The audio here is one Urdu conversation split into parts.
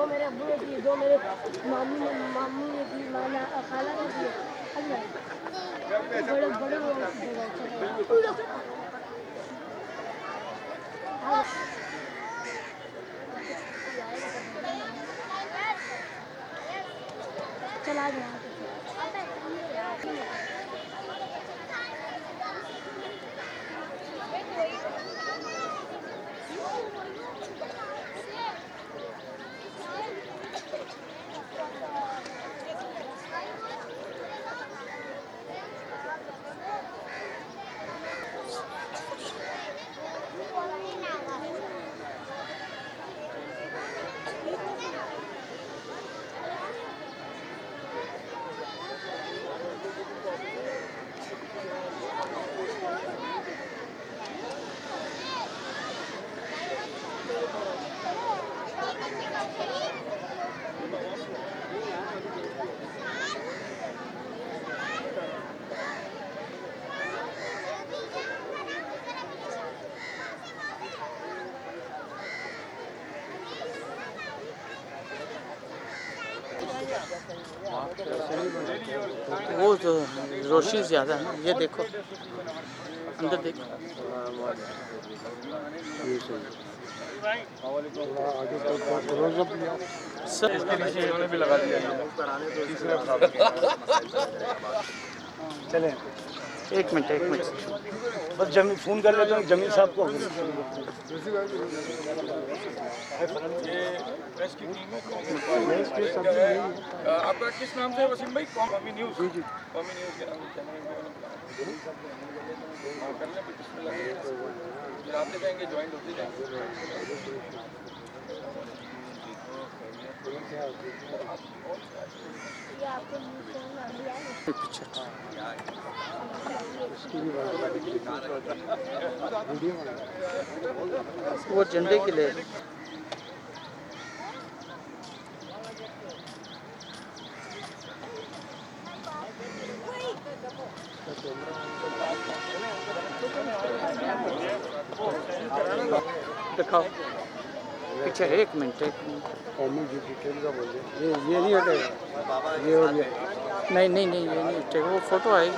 دو میرے ابو نے دی, دو میرے ماموں نے دی, خالہ نے دی. بڑے بڑے چلا گیا. وہ تو روشنی زیادہ ہے نا. یہ دیکھو اندر دیکھو. چلیں ایک منٹ بس فون کر لیتا ہوں جمیل صاحب کو. آپ کا کس نام سے وسیم بھائی؟ قومی نیوز. قومی نیوز کے نام سے کر لیں. بسم اللہ. پھر آتے جائیں گے, جوائنٹ ہوتے جائیں گے. وہ جھنڈے کے لیے دکھاؤ پیچھے. ایک منٹ قومی کی ڈیٹیل کا بول دیں. یہ نہیں ہٹے گا, یہ ہو گیا. نہیں یہ نہیں ہٹے گا. وہ فوٹو آئے گی.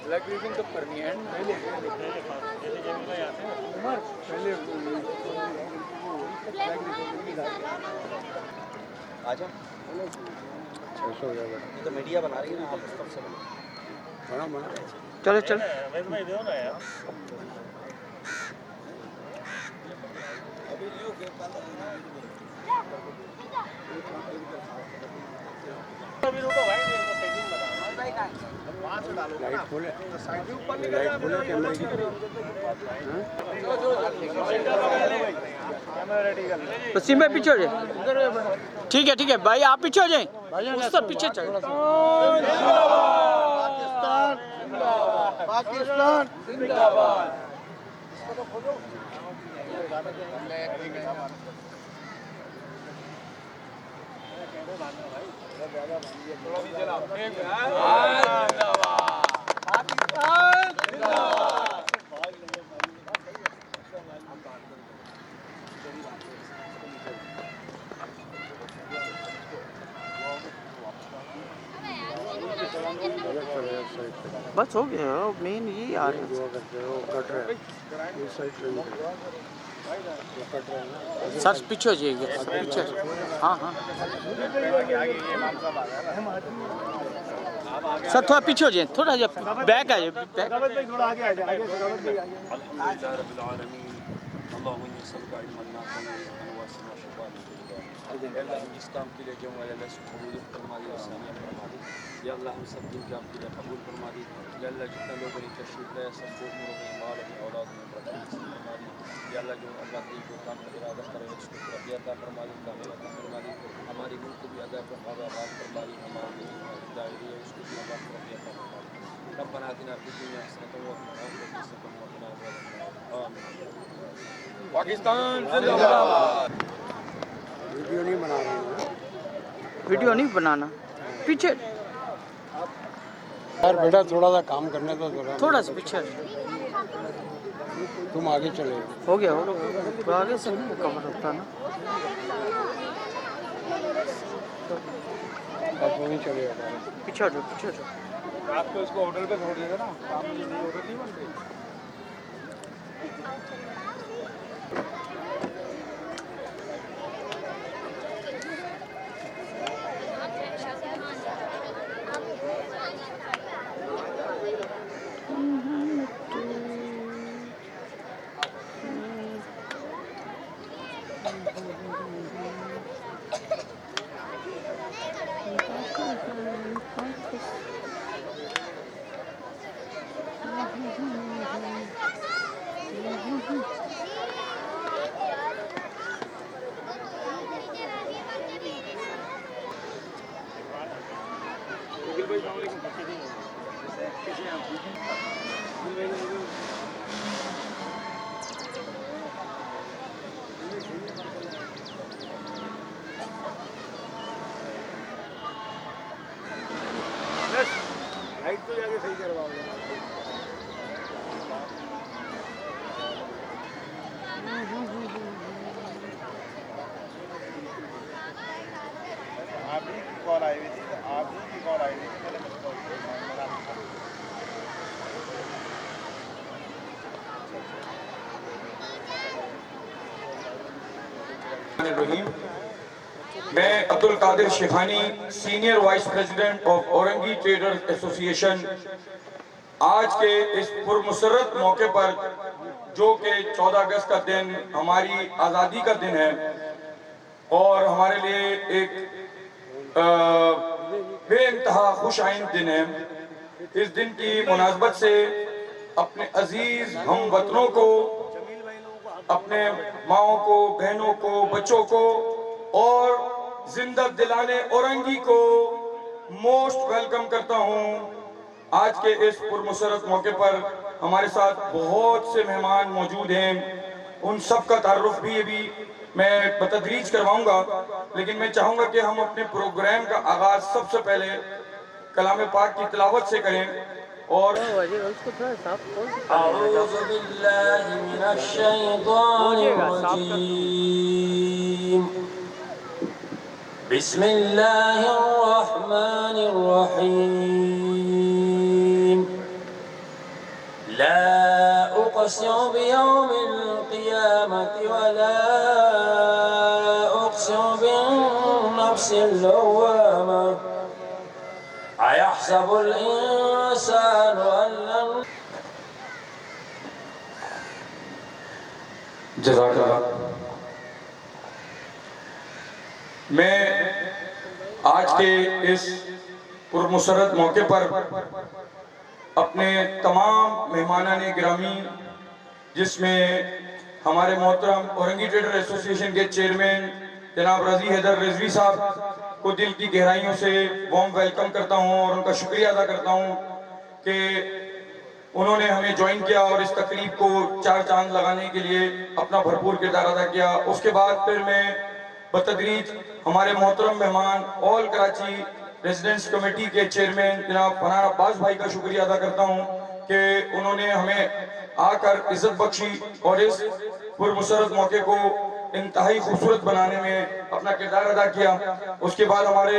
بلیک ریزنگ کب کرنی ہے؟ آ جاؤ. 600 ہو جائے گا. یہ تو میڈیا بنا رہی ہے نا, آپ اس طرف سے چلو لائٹ کھولے, لائٹ کھولے کیمرے کی. وسیم بھائی پیچھے ہو جائے. ٹھیک ہے بھائی, آپ پیچھے ہو جائیں. اس طرح پیچھے چلو. پاکستان زندہ باد. بس بس ہو گیا مین یہی آ رہا ہے دعا کرتے ہیں وہ کٹ رہا ہے اس سائڈ ٹرین وہ کٹ رہا ہے نا سر پیچھے ہو جائیے گا سر پیچھے ہاں ہاں سر تھوڑا پیچھے ہو جائیں تھوڑا جا بیک آ جائے بیک جس کام کے لیے جو اللہ سے قبول فرما دی آسانیاں فرما دی یا اللہ ہم سب دن کے آپ کے لیے قبول فرما دی یا اللہ جتنے لوگوں نے تشریف لائے سب کو عمروں میں مال میں اولاد میں برکت نصیب فرما دی یا اللہ جو اللہ کی جو کام کا ارادہ کرے اس کو پورا عطا فرما دی کامیاب عطا فرما دی ہماری ملک کو بھی ادا آباد فرما دی ہماری دائری ہے اس کو بھی آباد عطا فرما دی ربنا آتنا فی الدنیا حسنۃ وفی الآخرۃ حسنۃ وقنا عذاب النار آمین پاکستان زندہ باد. ویڈیو نہیں بنا رہے ہیں ویڈیو نہیں بنانا پیچھے یار بیٹا تھوڑا سا کام کرنے تو تھوڑا سا پیچھے تم آگے چلے ہو گیا تو آگے سے کور ہوتا نا اب وہیں چلے جاتا پیچھے ہٹو پیچھے ہٹو آپ کو اس کو ہوٹل پہ چھوڑ دے گا نا کام یہ نہیں ہوٹل نہیں بن رہی. لائٹ تو جا کے صحیح کرواؤ آپ ہی کی کال آئی ہوئی تھی آپ ہی کی کال آئی ہوئی تھی میں Abdul Qadir Shaikhani senior vice president of Orangi traders association آج کے اس پرمسرت موقع پر جو کہ 14 اگست کا دن ہماری آزادی کا دن ہے اور ہمارے لیے ایک بے انتہا خوش آئند دن ہے. اس دن کی مناسبت سے اپنے عزیز ہم وطنوں کو اپنے ماؤں کو بہنوں کو بچوں کو اور زندہ دلانے اورنگی کو موسٹ ویلکم کرتا ہوں. آج کے اس پرمسرت موقع پر ہمارے ساتھ بہت سے مہمان موجود ہیں ان سب کا تعارف بھی میں بتدریج کرواؤں گا لیکن میں چاہوں گا کہ ہم اپنے پروگرام کا آغاز سب سے پہلے کلام پاک کی تلاوت سے کریں اور اعوذ باللہ من الشیطان الرجیم بسم اللہ الرحمن الرحیم لا اقسم بیوم القیامت ولا اقسم بالنفس اللوامہ أيحسب الإنسان أن لن جزاک اللہ. میں آج کے اس پرمسرت موقع پر اپنے تمام مہمانان گرامی جس میں ہمارے محترم اورنگی ٹریڈر ایسوسی ایشن کے چیئرمین جناب رضی حیدر رضوی صاحب کو دل کی گہرائیوں سے وارم ویلکم کرتا ہوں اور ان کا شکریہ ادا کرتا ہوں کہ انہوں نے ہمیں جوائن کیا اور اس تقریب کو چار چاند لگانے کے لیے اپنا بھرپور کردار ادا کیا. اس کے بعد پھر میں بتدریج ہمارے محترم مہمان آل کراچی ریزیڈنس کمیٹی کے چیئرمین جناب فنان عباس بھائی کا شکریہ ادا کرتا ہوں کہ انہوں نے ہمیں آ کر عزت بخشی اور اس پرمسرت موقع کو انتہائی خوبصورت بنانے میں اپنا کردار ادا کیا. اس کے بعد ہمارے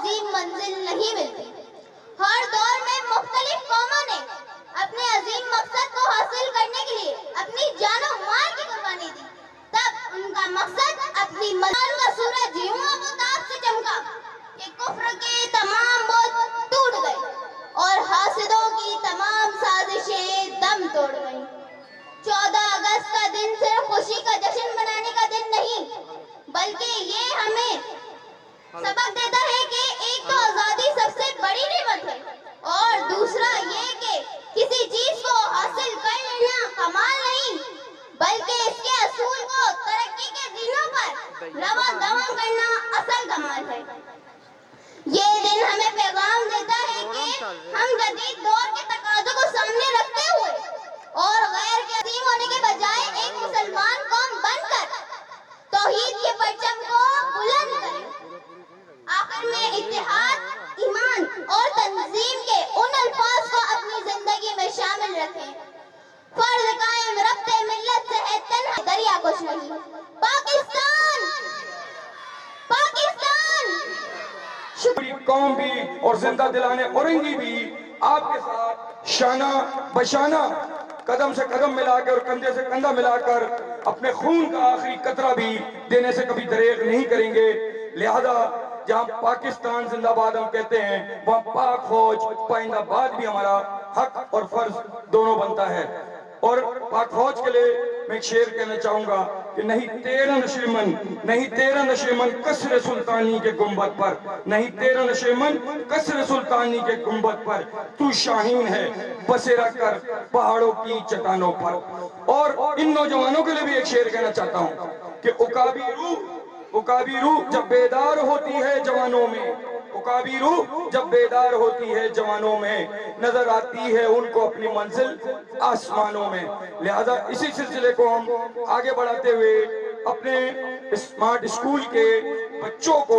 عظیم منزل نہیں ملتی. ہر دور میں مختلف قوموں نے اپنے عظیم مقصد کو حاصل کرنے کے لیے اپنی جان و مال کی قربانی دی. تب ان کا مقصد اپنی مدار کا سورج یوں آفتاب سے چمکا کہ کفر کے تمام بت ٹوٹ گئے اور حاسدوں کی تمام سازشیں دم توڑ گئیں. 14 اگست کا دن صرف خوشی کا جشن منانے کا دن نہیں، بلکہ یہ ہمیں سبق دیتا ہے کہ ایک تو آزادی سب سے بڑی نعمت ہے اور دوسرا یہ کہ کسی چیز کو حاصل کر لینا کمال نہیں بلکہ اس کے اصول کو ترقی کے دنوں پر رواں دواں کرنا اصل کمال ہے. یہ دن ہمیں پیغام دیتا ہے کہ ہم جدید دور کے تقاضوں کو سامنے رکھتے ہوئے اور غیر کے عظیم ہونے کے بجائے ایک مسلمان قوم بن کر توحید کے پرچم کو بلند کریں. آخر میں اتحاد، ایمان اور تنظیم کے ان الفاظ کو اپنی زندگی میں شامل رکھیں. فرض قائم ربط ملت سے ہے تنہا دریا کچھ نہیں. پاکستان پاکستان. پوری قوم بھی اور زندہ دلانے اورنگی بھی آپ کے ساتھ شانہ بشانہ قدم سے قدم ملا کر اور کندھے سے کندھا ملا کر اپنے خون کا آخری قطرہ بھی دینے سے کبھی دریغ نہیں کریں گے. لہذا جہاں پاکستان زندہ باد ہم کہتے ہیں وہاں پاک فوج پائندہ باد بھی ہمارا حق اور فرض دونوں بنتا ہے. اور پاک فوج کے لیے میں ایک شعر کہنا چاہوں گا کہ نہیں تیرا نشیمن قصر سلطانی کے گنبد پر، نہیں تیرا نشیمن قصر سلطانی کے گنبد پر، تو شاہین ہے بسیرا کر پہاڑوں کی چٹانوں پر. اور ان نوجوانوں کے لیے بھی ایک شعر کہنا چاہتا ہوں کہ عقابی روح جب بیدار ہوتی ہے جوانوں میں، عقابی روح جب بیدار ہوتی ہے جوانوں میں، نظر آتی ہے ان کو اپنی منزل آسمانوں میں. لہذا اسی سلسلے کو ہم آگے بڑھاتے ہوئے اپنے اسمارٹ اسکول کے بچوں کو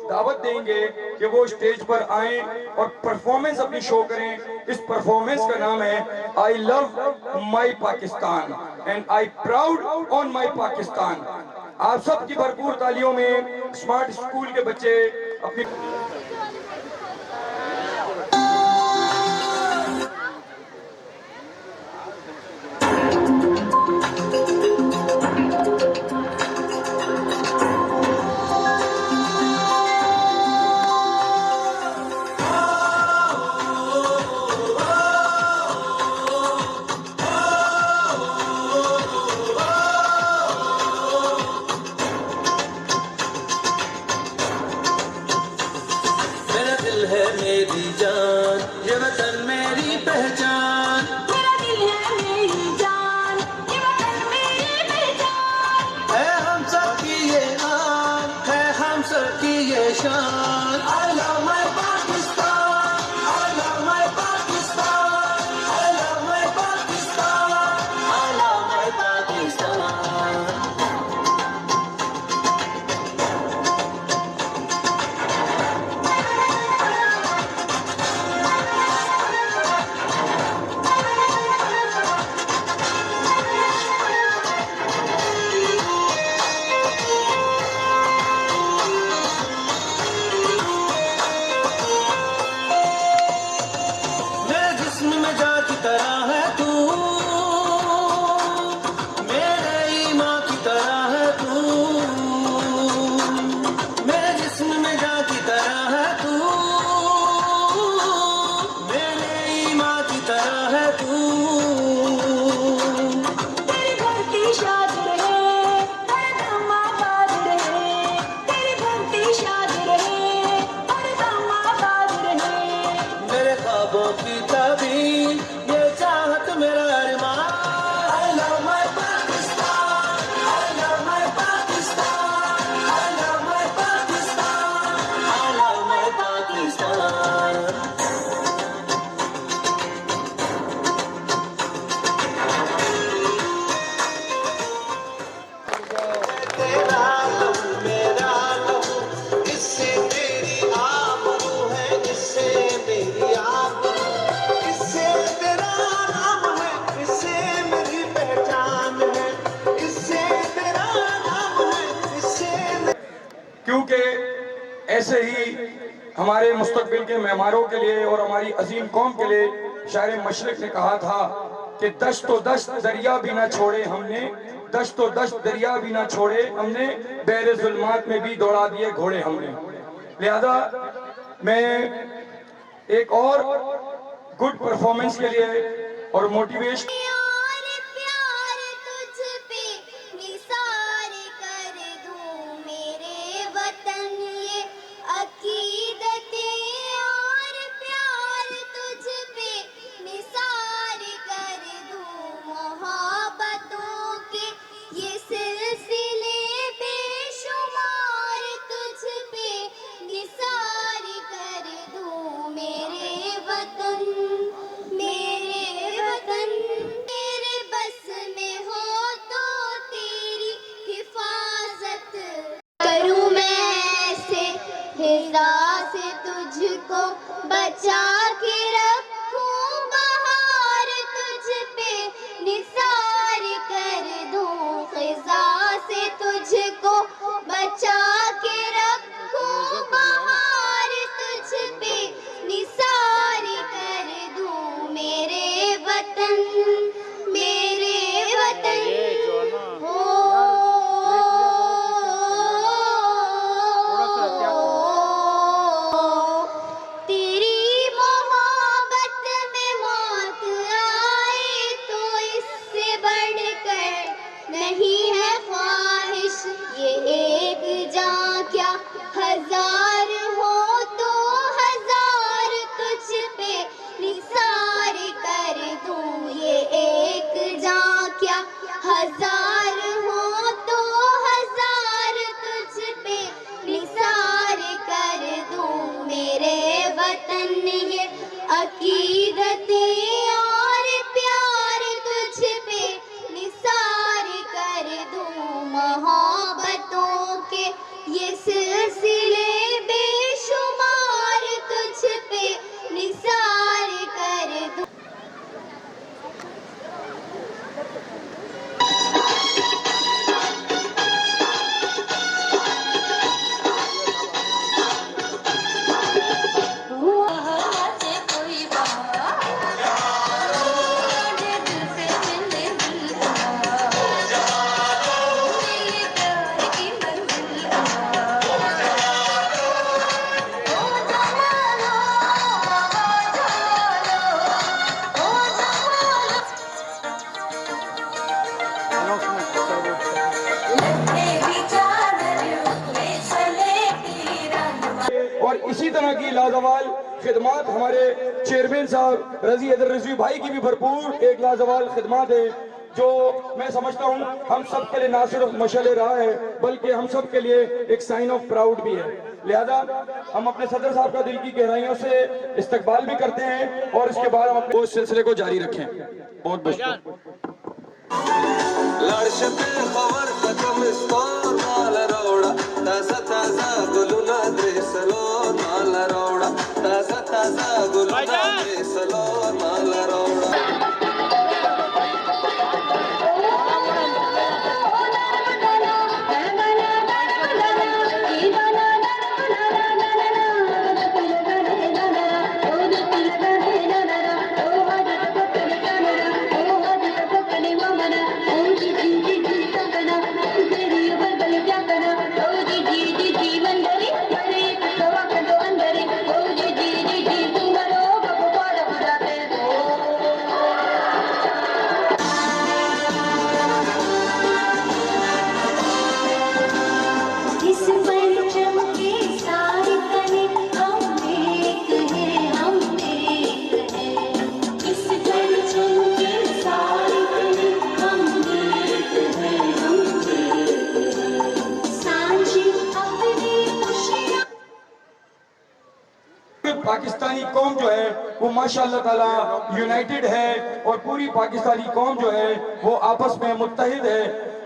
دعوت دیں گے کہ وہ اسٹیج پر آئیں اور پرفارمنس اپنی شو کریں. اس پرفارمنس کا نام ہے I love my Pakistan and I proud on my Pakistan. آپ سب کی بھرپور تالیوں میں اسمارٹ اسکول کے بچے اپنی میری جان یہ وطن میری پہچان، میرا دل ہے میری جان یہ وطن میری پہچان، ہے ہم سب کی یہ آن، ہے ہم سب کی یہ شان. I love my Pakistan, I love my Pakistan, I love my Pakistan, I love my Pakistan. ہمارے مستقبل کے معماروں کے لیے اور ہماری عظیم قوم کے لیے شاعر مشرق نے کہا تھا کہ دشت و دشت دریا بھی نہ چھوڑے ہم نے، دشت و دشت دریا بھی نہ چھوڑے ہم نے، بحر ظلمات میں بھی دوڑا دیے گھوڑے ہم نے۔ لہذا میں ایک اور گڈ پرفارمنس کے لیے اور موٹیویشن پیار پیار تجھ پہ نثار کر دوں میرے وطن یہ عقیدت اور پیار تجھ پہ نثار کر دوں محبتوں کے یہ سلسلے بے شمار تجھ پہ نثار کر دوں میرے وطن میرے بس میں ہو تو تیری حفاظت کروں میں ایسے ہزار سے تجھ کو بچا کے رکھوں بہار تجھ پہ نثار کر دوں خزاں سے تجھ کو بچا کے رکھوں بہار تجھ پہ نثار کر دوں میرے وطن تیری محبت میں موت آئے تو اس سے بڑھ کر نہیں ہے خواہش یہ ایک جاں کیا ہزار ہو تو ہزار تجھ پہ نثار کر دوں یہ ایک جاں کیا ہزار ہو تو ہزار تجھ پہ نثار کر دوں میرے وطن یہ عقیدت اور پیار تجھ پہ نثار کر دوں محبتوں کے یہ سلسلے بے شمار تجھ پہ نثار کر دوں اور اسی طرح کی لازوال خدمات ہمارے چیئرمین صاحب رضی حیدر رضوی بھائی کی بھی بھرپور ایک لازوال خدمات ہے جو میں سمجھتا ہوں ہم سب کے لیے نہ صرف مشعل راہ ہے بلکہ ہم سب کے لیے ایک سائن آف پراؤڈ بھی ہے۔ لہذا ہم اپنے صدر صاحب کا دل کی گہرائیوں سے استقبال بھی کرتے ہیں اور اس کے بعد ہم اپنے اس سلسلے کو جاری رکھیں۔ بہت بہت پاکستانی قوم جو ہے وہ ماشاءاللہ تعالی یونائٹڈ ہے اور پوری پاکستانی قوم جو ہے وہ آپس میں متحد ہے۔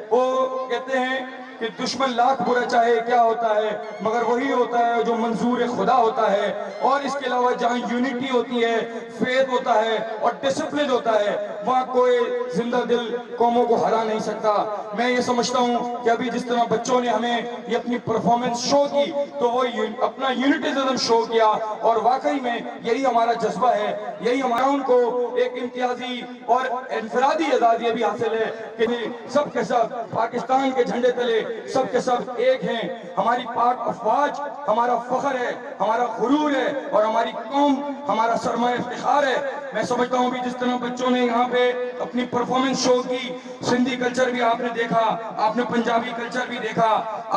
وہ کہتے ہیں کہ دشمن لاکھ برا چاہے کیا ہوتا ہے مگر وہی ہوتا ہے جو منظور خدا ہوتا ہے. اور اس کے علاوہ جہاں یونٹی ہوتی ہے, فیتھ ہوتا ہے اور ڈسپلن ہوتا ہے, وہاں کوئی زندہ دل قوموں کو ہرا نہیں سکتا. میں یہ سمجھتا ہوں کہ ابھی جس طرح بچوں نے ہمیں یہ اپنی پرفارمنس شو کی تو وہ اپنا یونٹیزم شو کیا, اور واقعی میں یہی ہمارا جذبہ ہے, یہی ہمارا ان کو ایک امتیازی اور انفرادی اعزاز یہ بھی حاصل ہے کہ سب کے سب پاکستان کے جھنڈے تلے سب کے سب ایک ہیں. ہماری پاک افواج ہمارا فخر ہے, ہمارا غرور ہے, اور ہماری قوم ہمارا سرمایہ افتخار ہے. میں سمجھتا ہوں بھی جس طرح بچوں نے یہاں پہ اپنی پرفارمنس شو کی, سندھی کلچر بھی آپ نے دیکھا, آپ نے پنجابی کلچر بھی دیکھا,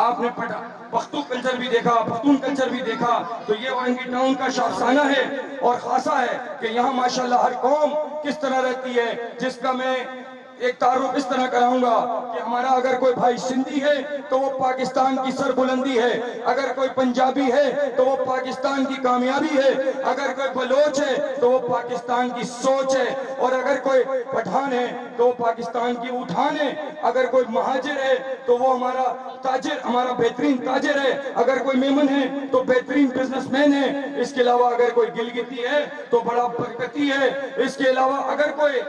آپ نے پختو کلچر بھی دیکھا, پختون کلچر بھی دیکھا, تو یہ اورنگی ٹاؤن کا شاخسانہ ہے اور خاصہ ہے کہ یہاں ماشاءاللہ ہر قوم کس طرح رہتی ہے, جس کا میں ایک تعارف اس طرح کراؤں گا کہ ہمارا اگر کوئی بھائی سندھی ہے تو وہ پاکستان کی سربلندی ہے, اگر کوئی پنجابی ہے تو وہ پاکستان کی کامیابی ہے, اگر کوئی بلوچ ہے تو وہ پاکستان کی سوچ ہے, اور اگر کوئی پٹھان ہے تو وہ پاکستان کی اٹھان ہے, اگر کوئی مہاجر ہے تو وہ ہمارا تاجر, ہمارا بہترین تاجر ہے, اگر کوئی میمن ہے تو بہترین بزنس مین ہے, اس کے علاوہ اگر کوئی گلگتی ہے تو بڑا برکتی ہے, اس کے علاوہ اگر کوئی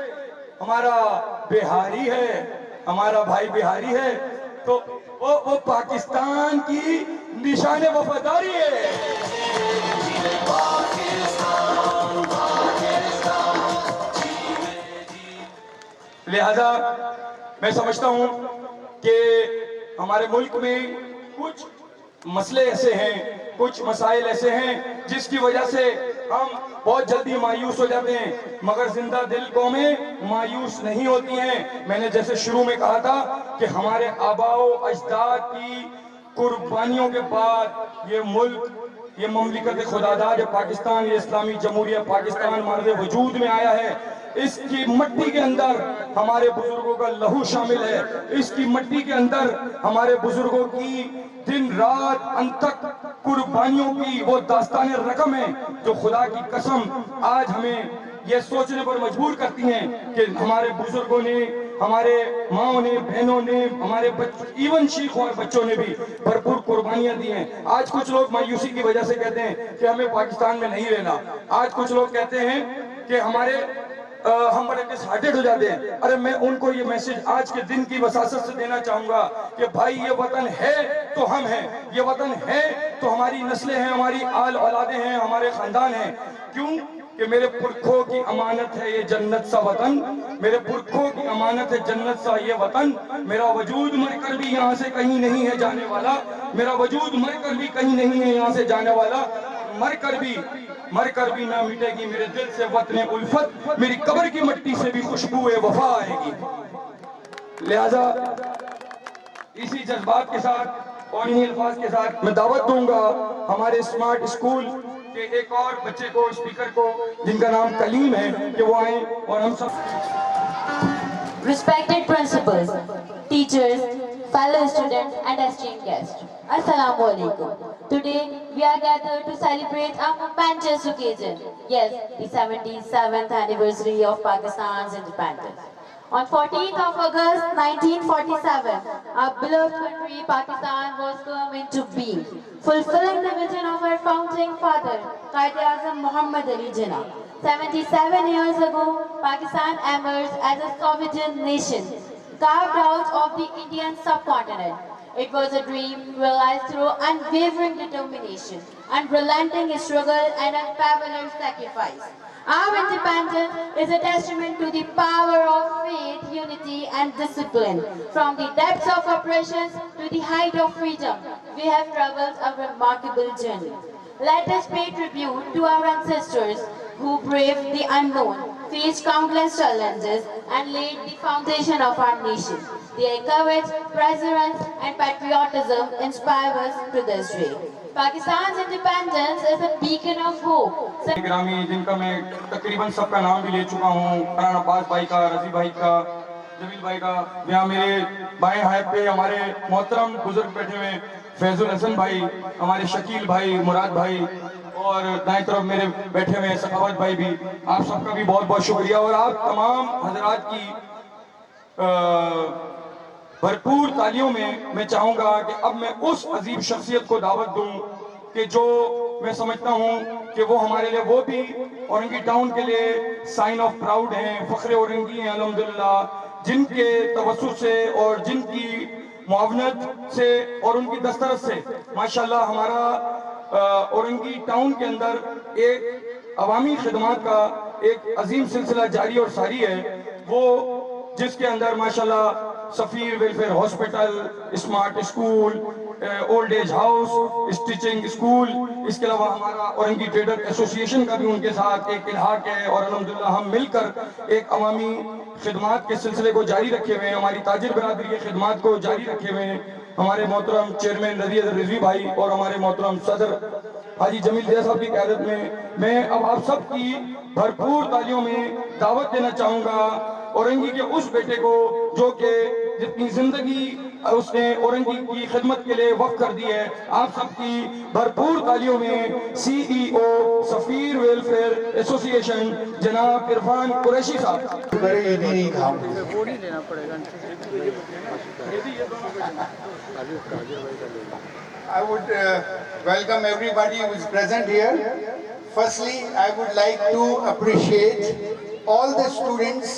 ہمارا بہاری ہے, ہمارا بھائی بہاری ہے تو وہ پاکستان کی نشان وفاداری ہے. لہذا میں سمجھتا ہوں کہ ہمارے ملک میں کچھ مسئلے ایسے ہیں, کچھ مسائل ایسے ہیں جس کی وجہ سے ہم بہت جلدی مایوس ہو جاتے ہیں, مگر زندہ دل قومیں مایوس نہیں ہوتی ہیں. میں نے جیسے شروع میں کہا تھا کہ ہمارے آباء و اجداد کی قربانیوں کے بعد یہ ملک, یہ مملکت خداداد پاکستان, یہ اسلامی جمہوریہ پاکستان مرد وجود میں آیا ہے. اس کی مٹی کے اندر ہمارے بزرگوں کا لہو شامل ہے, اس کی مٹی کے اندر ہمارے بزرگوں کی دن رات انتک قربانیوں کی وہ داستان رقم ہے جو خدا کی قسم آج ہمیں یہ سوچنے پر مجبور کرتی ہیں کہ ہمارے بزرگوں نے, ہمارے ماؤں نے, بہنوں نے, ہمارے ایون شیخوں اور بچوں نے بھی بھرپور قربانیاں دی ہیں. آج کچھ لوگ مایوسی کی وجہ سے کہتے ہیں کہ ہمیں پاکستان میں نہیں رہنا, آج کچھ لوگ کہتے ہیں کہ ہم بڑے ڈس ہارٹڈ ہو جاتے ہیں. ارے میں ان کو یہ میسج آج کے دن کی وساست سے دینا چاہوں گا کہ بھائی یہ وطن ہے تو ہم ہیں, یہ وطن ہے تو ہماری نسلیں ہیں, ہماری آل اولادیں ہیں, ہمارے خاندان ہیں. کیوں کہ میرے پرکھوں کی امانت ہے یہ جنت سا وطن, میرے پرکھوں کی امانت ہے جنت سا یہ وطن. میرا وجود مر کر بھی یہاں سے کہیں نہیں ہے جانے والا, میرا وجود مر کر بھی کہیں نہیں ہے یہاں سے جانے والا. مر کر بھی نہ مٹے گی میرے دل سے وطن الفت, میری قبر کی مٹی سے بھی خوشبو وفا آئے گی. لہذا اسی جذبات کے ساتھ اور انہی الفاظ کے ساتھ میں دعوت دوں گا ہمارے اسمارٹ اسکول کے ایک اور بچے کو, اسپیکر کو, جن کا نام کلیم ہے, کہ وہ آئیں اور ہم سب. Respected principals, teachers, fellow students and esteemed guests, Assalamu alaikum. Today we are gathered to celebrate a momentous occasion. Yes, the 77th anniversary of Pakistan's independence. On 14th of August 1947, our beloved country Pakistan was come into being, fulfilling the vision of our founding father, Quaid-e-Azam Muhammad Ali Jinnah. 77 years ago, Pakistan emerged as a sovereign nation, carved out of the Indian subcontinent. It was a dream realized through unwavering determination, unrelenting struggle and unparalleled sacrifice. Our independence is a testament to the power of faith, unity and discipline. From the depths of oppressions to the height of freedom, we have traveled a remarkable journey. Let us pay tribute to our ancestors who braved the unknown, faced countless challenges and laid the foundation of our nation. Their courage, perseverance and patriotism inspire us to this day. Pakistan's independence is a beacon of hope. گرامی جن کا میں تقریباً سب کا نام بھی لے چکا ہوں, فرحان عباس بھائی کا, رضی بھائی کا, جمیل بھائی کا, یہاں میرے بائیں ہاتھ پہ ہمارے محترم بزرگ بیٹھے ہوئے, فیض الحسن بھائی, ہمارے شکیل بھائی, مراد بھائی, اور دائیں طرف میرے بیٹھے ہوئے سخاوت بھائی بھی. آپ سب کا بھی بہت بہت شکریہ, اور آپ تمام حضرات کی بھرپور تالیوں میں چاہوں گا کہ اب میں اس عظیم شخصیت کو دعوت دوں کہ جو میں سمجھتا ہوں کہ وہ ہمارے لیے وہ بھی اورنگی ٹاؤن کے لیے سائن آف پراؤڈ ہیں، فخر اورنگی ہیں الحمدللہ، جن کے توسط سے اور جن کی معاونت سے اور ان کی دسترس سے ماشاءاللہ ہمارا اورنگی ٹاؤن کے اندر ایک عوامی خدمات کا ایک عظیم سلسلہ جاری اور ساری ہے، وہ جس کے اندر ماشاءاللہ Safeer welfare hospital, smart school, old age house, stitching school, اس کے علاوہ ہمارا اورنگی ٹریڈر ایسوسی ایشن کا بھی ان کے ساتھ ایک الحاق ہے، اور الحمدللہ ہم مل کر ایک عوامی خدمات کے سلسلے کو جاری رکھے ہوئے ہیں، ہماری تاجر برادری کے خدمات کو جاری رکھے ہوئے ہیں۔ ہمارے محترم چیئرمین رضوی بھائی اور ہمارے محترم صدر حاجی جمیل ضیاء صاحب کی قیادت میں اب آپ سب کی بھرپور تالیوں میں دعوت دینا چاہوں گا اورنگی کے اس بیٹے کو جو کہ جتنی زندگی اس نے اورنگی کی خدمت کے لیے وقف کر دی ہے۔ آپ سب کی بھرپور تالیوں میں سی ای او سفیر ویلفیئر ایسوسی ایشن جناب عرفان قریشی صاحب۔ وہ نہیں لینا پڑے گا۔ I would welcome everybody who is present here. Firstly, I would like to appreciate all the students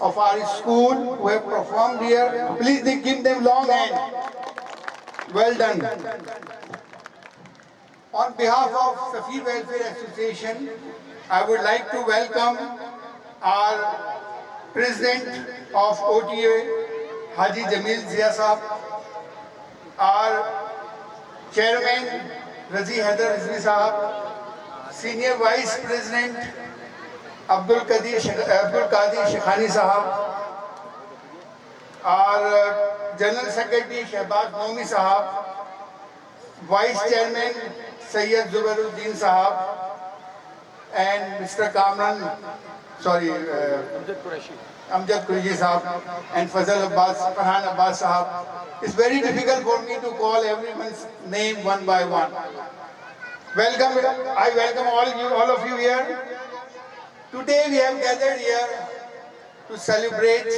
of our school who have performed here. Please give them long hand. Well done. On behalf of Safir Welfare Association, I would like to welcome our President of OTA, Haji Jamil Zia Sahab, our Chairman Razi Haider Rizvi Sahab, Senior Vice President Abdul Qadir Shekhani Sahab, our General Secretary Shehbaz Nomi Sahab, Vice Chairman Sayyid Zubaruddin Sahab, and Mr. Amjad Qureshi Sahab, and Farhan Abbas Sahab. It's very difficult for me to call everyone's name one by one. I welcome all of you here. Today we have gathered here to celebrate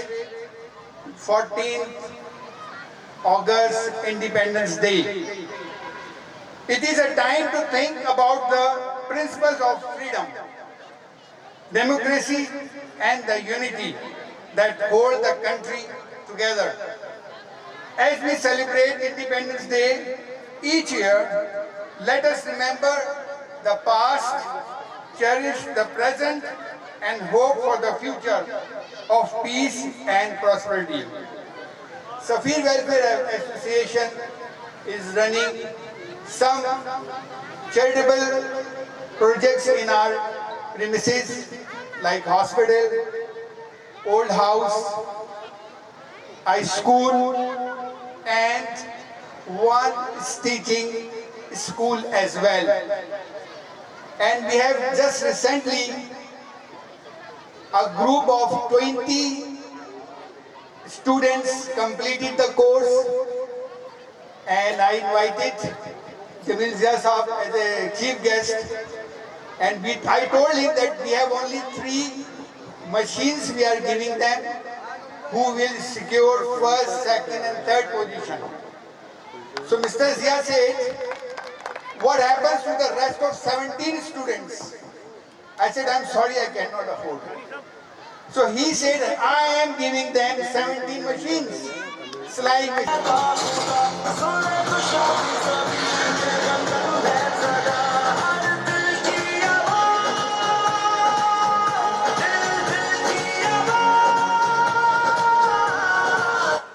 14th August Independence Day. It is a time to think about the principles of freedom, democracy, and the unity that hold the country together. As we celebrate Independence Day each year, let us remember the past, cherish the present, and hope for the future of peace and prosperity. Safir Welfare Association is running some charitable projects in our premises like hospital, old house, a school, and one teaching school as well. And we have just recently a group of 20 students completed the course, and I invited Jamil Zia Sahab as a chief guest, and I told him that we have only 3 machines we are giving them who will secure first, second and third position. So Mr. Zia said, what happens to the rest of 17 students? I said, I'm sorry, I cannot afford. So he said, I am giving them 17 machines, slide machines.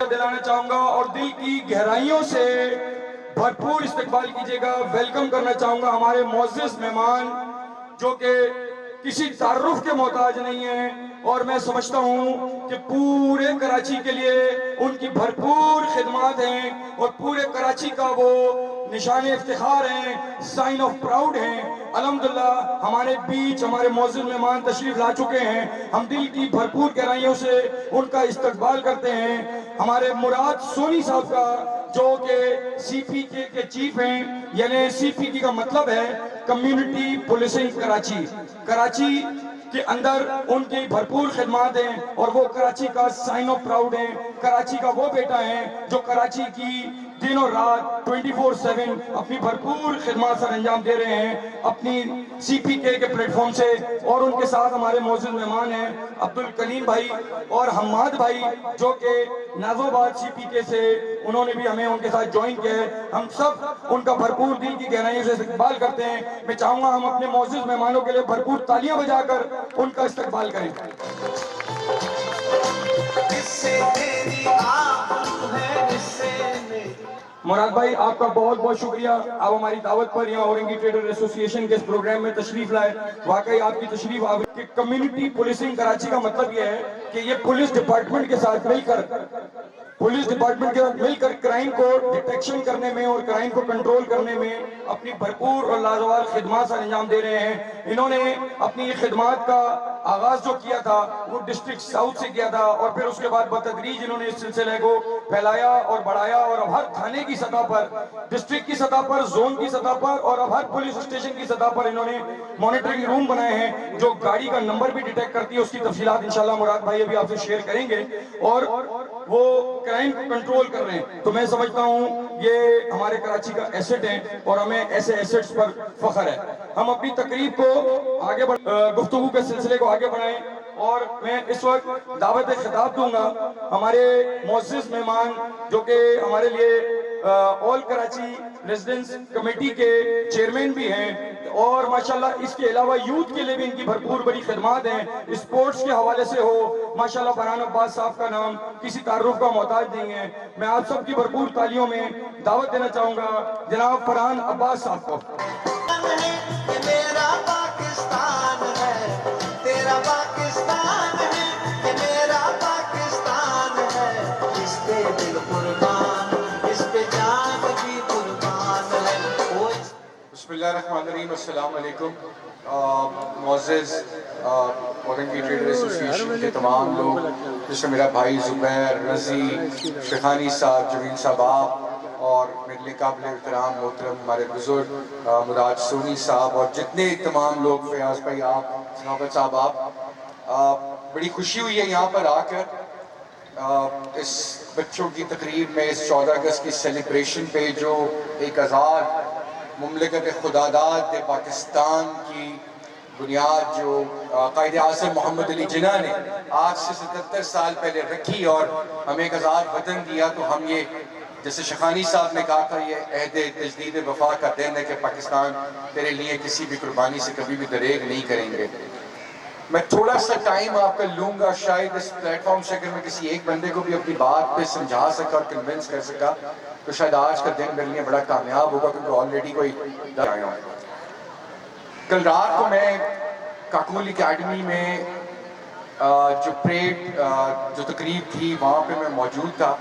دلانا چاہوں گا اور دل کی گہرائیوں سے بھرپور استقبال کیجئے گا، ویلکم کرنا چاہوں گا ہمارے معزز مہمان جو کہ کسی تعارف کے محتاج نہیں ہیں، اور میں سمجھتا ہوں کہ پورے کراچی کے لیے ان کی بھرپور خدمات ہیں اور پورے کراچی کا وہ نشان افتخار ہیں، سائن آف پراؤڈ ہیں۔ الحمدللہ ہمارے بیچ ہمارے معزز مہمان تشریف لا چکے ہیں، ہم دل کی بھرپور گہرائیوں سے ان کا استقبال کرتے ہیں۔ ہمارے مراد سونی صاحب کا جو کہ سی پی کے چیف ہیں، یعنی سی پی کا مطلب ہے کمیونٹی پولیسنگ کراچی۔ کراچی کے اندر ان کی بھرپور خدمات ہیں اور وہ کراچی کا سائن آف پراؤڈ ہیں، کراچی کا وہ بیٹا ہے جو کراچی کی دن اور رات 24/7 اپنی بھرپور خدمات سر انجام دے رہے ہیں اپنی سی پی کے پلیٹ فارم سے. اور ان کے ساتھ ہمارے معزز مہمان ہیں عبدالکلیم بھائی اور حماد بھائی جو کہ نازوآباد سی پی کے سے انہوں نے بھی ہمیں ان کے ساتھ جوائن کیا ہے. ہم سب ان کا بھرپور دل کی گہرائیوں سے استقبال کرتے ہیں. میں چاہوں گا ہم اپنے معزز مہمانوں کے لیے بھرپور تالیاں بجا کر ان کا استقبال کریں. مراد بھائی آپ کا بہت بہت شکریہ، آپ ہماری دعوت پر یہاں اورنگی ٹریڈر ایسوسی ایشن کے اس پروگرام میں تشریف لائے. واقعی آپ کی تشریف کہ کمیونٹی پولیسنگ کراچی کا مطلب یہ ہے کہ یہ پولیس ڈپارٹمنٹ کے ساتھ مل کر کرائم کو ڈیٹیکشن کرنے میں اور کرائم کو کنٹرول کرنے میں اپنی بھرپور اور لازوال خدمات سر انجام دے رہے ہیں. انہوں نے اپنی خدمات کا آغاز جو کیا تھا وہ ڈسٹرکٹ ساؤتھ سے کیا تھا اور پھر اس کے بعد بتدریج انہوں نے اس سلسلے کو پھیلایا اور بڑھایا اور اب ہر تھانے کی سطح پر، ڈسٹرکٹ کی سطح پر، زون کی سطح پر اور اب ہر پولیس اسٹیشن کی سطح پر انہوں نے مانیٹرنگ روم بنائے ہیں جو گاڑی کا نمبر بھی ڈیٹیکٹ کرتی ہے. اس کی تفصیلات انشاءاللہ مراد بھائی ابھی آپ سے شیئر کریں گے اور وہ کرائم کو کنٹرول کر رہے ہیں. تو میں سمجھتا ہوں یہ ہمارے کراچی کا ایسٹ ہے اور ہمیں ایسے ایسٹس پر فخر ہے. ہم اپنی تقریب کو آگے گفتگو کے سلسلے کو آگے بڑھائیں اور میں اس وقت دعوت خطاب دوں گا ہمارے معزز مہمان جو کہ ہمارے لیے آل کراچی ریزیڈنس کمیٹی کے چیئرمین بھی ہیں اور ماشاءاللہ اس کے علاوہ یوتھ کے لیے بھی ان کی بھرپور بڑی خدمات ہیں. اسپورٹس کے حوالے سے ہو ماشاءاللہ فرحان عباس صاحب کا نام کسی تعارف کا محتاج نہیں ہے. میں آپ سب کی بھرپور تالیوں میں دعوت دینا چاہوں گا جناب فرحان عباس صاحب کو. میرا پاکستان ہے تیرا پاکستان ہے یہ میرا پاکستان ہے اس پہ دل قربان اس پہ جان بھی قربان ہے. بسم اللہ الرحمن الرحیم. السلام علیکم. معزز اورنگی ٹریڈر ایسوسی ایشن کے تمام لوگ جس میں میرا بھائی زبیر، رضی، شیخانی صاحب، جمیل صاحب آپ اور میرے لیے قابل احترام محترم ہمارے بزرگ مراد سونی صاحب اور جتنے تمام لوگ، فیاض بھائی آپ، صحابت صاحب آپ، بڑی خوشی ہوئی ہے یہاں پر آ کر اس بچوں کی تقریب میں اس 14 اگست کی سیلیبریشن پہ جو ایک آزاد مملکت خداداد پاکستان کی بنیاد جو قائد اعظم محمد علی جناح نے آج سے 77 سال پہلے رکھی اور ہمیں ایک آزاد وطن دیا. تو ہم یہ جیسے شیخانی صاحب نے کہا تھا یہ عہد تجدید وفا کا دن ہے کہ پاکستان تیرے لیے کسی بھی قربانی سے کبھی بھی دریغ نہیں کریں گے. میں تھوڑا سا ٹائم آپ کا لوں گا شاید اس پلیٹ فارم سے اگر میں کسی ایک بندے کو بھی اپنی بات پہ سمجھا سکا اور کنونس کر سکا تو شاید آج کا دن میرے لیے بڑا کامیاب ہوگا کیونکہ آلریڈی کوئی آیا ہوں. کل رات کو میں کاکول اکیڈمی میں جو پریڈ جو تقریب تھی وہاں پہ میں موجود تھا.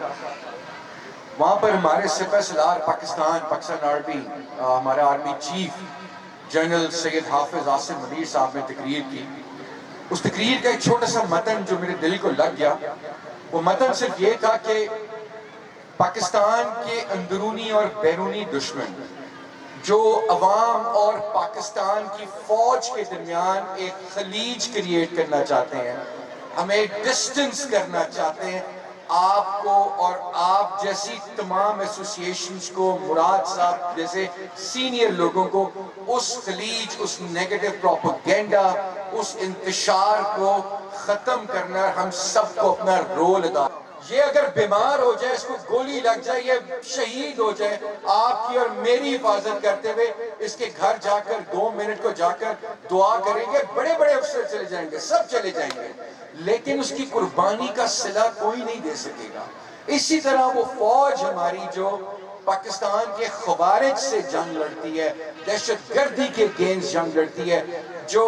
وہاں پر ہمارے سپہ سالار پاکستان آرمی ہمارے آرمی چیف جنرل سید حافظ عاصم منیر صاحب نے تقریر کی. اس تقریر کا ایک چھوٹا سا متن جو میرے دل کو لگ گیا وہ متن صرف یہ تھا کہ پاکستان کے اندرونی اور بیرونی دشمن جو عوام اور پاکستان کی فوج کے درمیان ایک خلیج کریٹ کرنا چاہتے ہیں، ہمیں ڈسٹنس کرنا چاہتے ہیں آپ کو اور آپ جیسی تمام ایسوسی ایشنز کو، مراد صاحب جیسے سینئر لوگوں کو، اس خلیج، اس نیگیٹو پروپیگنڈا، اس انتشار کو ختم کرنا ہم سب کو اپنا رول ادا. یہ اگر بیمار ہو جائے، اس کو گولی لگ جائے، یہ شہید ہو جائے، آپ کی اور میری حفاظت کرتے ہوئے اس کے گھر جا کر 2 منٹ کو جا کر دعا کریں گے. بڑے بڑے افسر چلے جائیں گے، سب چلے جائیں گے، لیکن اس کی قربانی کا صلہ کوئی نہیں دے سکے گا. اسی طرح وہ فوج ہماری جو پاکستان کے خوارج سے جنگ لڑتی ہے، دہشت گردی کے اگینسٹ جنگ لڑتی ہے، جو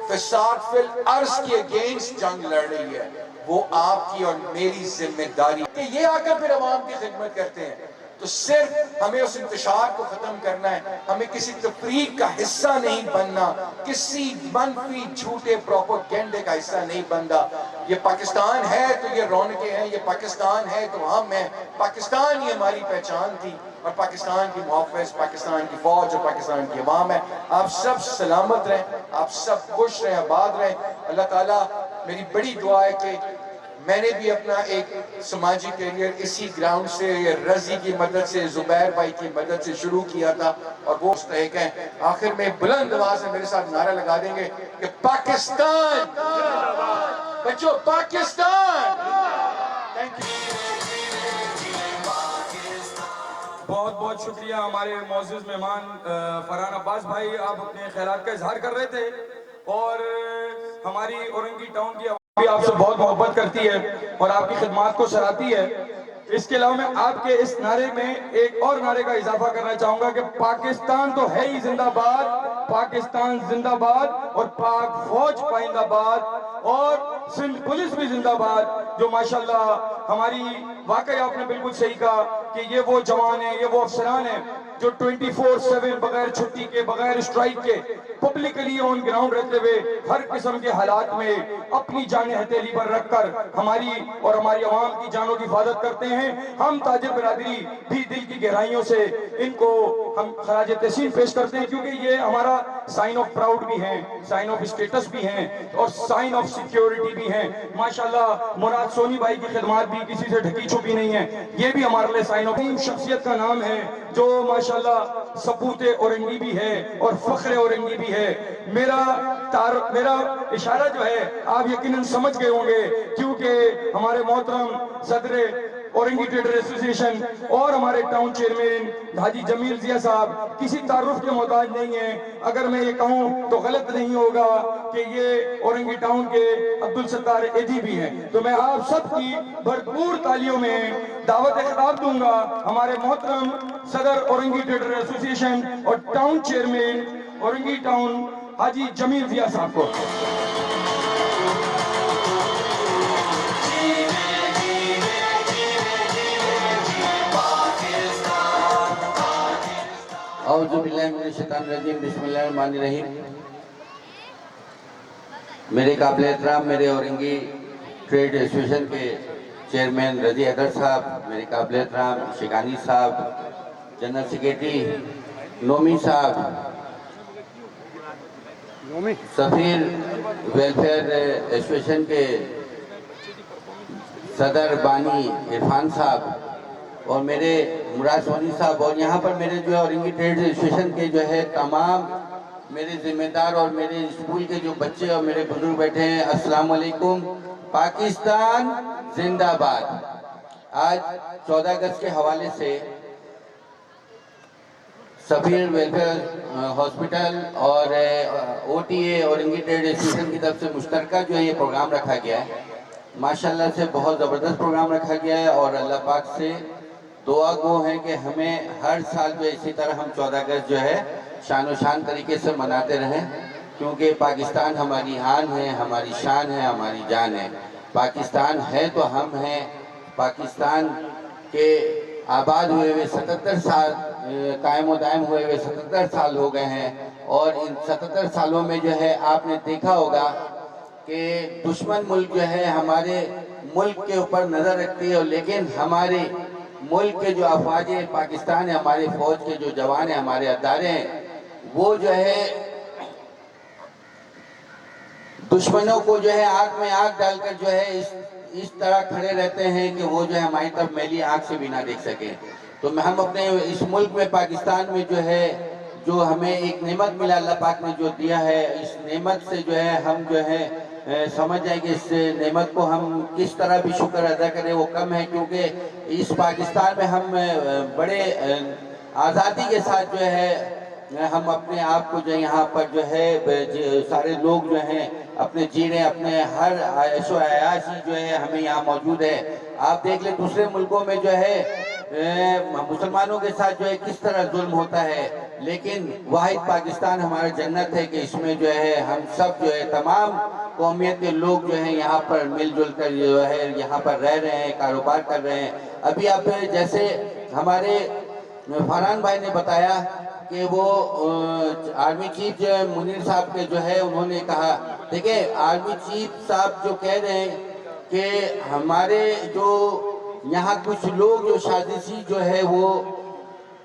فساد فی الارض کے اگینسٹ جنگ لڑ رہی ہے، وہ آپ کی اور میری ذمہ داری کہ یہ آ کر پھر عوام کی خدمت کرتے ہیں. تو صرف ہمیں اس انتشار کو ختم کرنا ہے، ہمیں کسی تفریق کا حصہ نہیں بننا، کسی منفی جھوٹے پروپیگنڈے کا حصہ نہیں بننا. یہ پاکستان ہے تو یہ رونقیں ہیں، یہ پاکستان ہے تو ہم ہیں، پاکستان ہی ہماری پہچان تھی اور پاکستان کی محافظ، پاکستان کی فوج اور پاکستان کی عوام ہے. آپ سب سلامت رہیں، آپ سب خوش رہیں، آباد رہیں. اللہ تعالیٰ، میری بڑی دعا ہے کہ میں نے بھی اپنا ایک سماجی کیریئر اسی گراؤنڈ سے، رضی کی مدد سے، زبیر بھائی کی مدد سے شروع کیا تھا، اور وہ مستحق ہیں. آخر میں بلند آواز میں میرے ساتھ نعرہ لگا دیں گے کہ پاکستان بچوں، پاکستان. Thank you. بہت بہت شکریہ ہمارے معزز مہمان فرحان عباس بھائی. آپ اپنے خیالات کا اظہار کر رہے تھے، اور ہماری اورنگی ٹاؤن کی عوام بھی آپ سے بہت محبت کرتی ہے اور آپ کی خدمات کو سراہتی ہے. اس کے علاوہ میں آپ کے اس نعرے میں ایک اور نعرے کا اضافہ کرنا چاہوں گا کہ پاکستان تو ہے ہی زندہ باد، پاکستان زندہ باد، اور پاک فوج پائندہ باد، اور سندھ پولیس بھی زندہ باد، جو ماشاءاللہ ہماری، واقعی آپ نے بالکل صحیح کہا کہ یہ وہ جوان ہیں، یہ وہ افسران ہیں جو 24/7 بغیر چھٹی کے، بغیر اسٹرائک کے، پبلکلی آن گراؤنڈ رہتے ہوئے ہر قسم کے حالات میں اپنی جانیں ہتھیلی پر رکھ کر ہماری اور ہماری عوام کی جانوں کی حفاظت کرتے ہیں. ہم تاجر برادری بھی دل کی گہرائیوں سے ان کو ہم خراج تحسین پیش کرتے ہیں، کیونکہ یہ ہمارا سائن آف پراؤڈ بھی ہیں، سائن آف اسٹیٹس بھی ہیں، اور سائن آف سیکیورٹی بھی ہیں. ماشاءاللہ مراد سونی بھائی کی خدمات بھی کسی سے ڈھکی چھپی نہیں ہیں، یہ بھی ہمارے لئے سائن آف شخصیت کا نام ہے جو ماشاءاللہ ثبوت اورنگی بھی ہے اور فخر اورنگی بھی ہے. میرا اشارہ جو ہے آپ یقیناً سمجھ گئے ہوں گے، کیونکہ ہمارے محترم صدر اورنگی ٹریڈر ایسوسیشن اور ہمارے ٹاؤن چیئرمین حاجی جمیل ضیاء صاحب کسی تعارف کے محتاج نہیں ہیں. اگر میں یہ کہوں تو غلط نہیں ہوگا کہ یہ اورنگی ٹاؤن کے عبدالستار ایدھی بھی ہیں. تو میں آپ سب کی بھرپور تالیوں میں دعوت خطاب دوں گا ہمارے محترم صدر اورنگی ٹریڈر ایسوسیشن اور ٹاؤن چیئرمین اورنگی ٹاؤن حاجی جمیل ضیاء صاحب کو. اعوذ باللہ من الشیطان الرجیم، بسم اللہ الرحمن الرحیم. میرے قابل احترام میرے اورنگی ٹریڈ ایسوسیشن کے چیئرمین رضی حیدر صاحب، میرے قابل احترام شیخانی صاحب، جنرل سیکریٹری نومی صاحب، سفیر ویلفیئر ایسوسیشن کے صدر بانی عرفان صاحب، اور میرے مراد سونی صاحب، اور یہاں پر میرے جو اورنگی ٹریڈ ایسوسیشن کے جو ہے تمام میرے ذمہ دار اور میرے اسکول کے جو بچے اور میرے بزرگ بیٹھے ہیں. السلام علیکم. پاکستان زندہ باد. آج 14 اگست کے حوالے سے سفیر ویلفیئر ہاسپٹل اور O T A Orangi trade association کی طرف سے مشترکہ جو ہے یہ پروگرام رکھا گیا ہے. ماشاءاللہ سے بہت زبردست پروگرام رکھا گیا ہے، اور اللہ پاک سے دعا گو ہیں کہ ہمیں ہر سال جو اسی طرح ہم 14 اگست جو ہے شان و شان طریقے سے مناتے رہیں، کیونکہ پاکستان ہماری آن ہے، ہماری شان ہے، ہماری جان ہے. پاکستان ہے تو ہم ہیں. پاکستان کے آباد ہوئے ہوئے 77 سال، قائم و دائم ہوئے ہوئے 77 سال ہو گئے ہیں، اور ان 77 سالوں میں جو ہے آپ نے دیکھا ہوگا کہ دشمن ملک جو ہے ہمارے ملک کے اوپر نظر رکھتی ہے، لیکن ہمارے ملک کے جو افواج پاکستان ہے، ہمارے فوج کے جو جوان ہیں، ہمارے ادارے ہیں، وہ جو ہے دشمنوں کو جو ہے آنکھ میں آنکھ ڈال کر جو ہے اس طرح کھڑے رہتے ہیں کہ وہ جو ہے ہماری طرف میلی آنکھ سے بھی نہ دیکھ سکیں. تو ہم اپنے اس ملک میں پاکستان میں جو ہے جو ہمیں ایک نعمت ملا اللہ پاک نے جو دیا ہے، اس نعمت سے جو ہے ہم جو ہے سمجھ جائیں کہ اس نعمت کو ہم کس طرح بھی شکر ادا کریں وہ کم ہے، کیونکہ اس پاکستان میں ہم بڑے آزادی کے ساتھ جو ہے ہم اپنے آپ کو جو یہاں پر جو ہے سارے لوگ جو ہیں اپنے جی رہے ہیں، اپنے ہر عیش و عیاشی جو ہے ہمیں یہاں موجود ہے. آپ دیکھ لیں دوسرے ملکوں میں جو ہے مسلمانوں کے ساتھ جو ہے کس طرح ظلم ہوتا ہے، لیکن واحد پاکستان ہمارا جنت ہے کہ اس میں جو ہے ہم سب جو ہے تمام قومیت کے لوگ جو ہیں یہاں پر مل جل کر جو ہے یہاں پر رہ رہے ہیں، کاروبار کر رہے ہیں. ابھی آپ جیسے ہمارے فرحان بھائی نے بتایا کہ وہ آرمی چیف جو ہے منیر صاحب کے جو ہے انہوں نے کہا، دیکھیں آرمی چیف صاحب جو کہہ رہے ہیں کہ ہمارے جو یہاں کچھ لوگ جو سازشی جو ہے وہ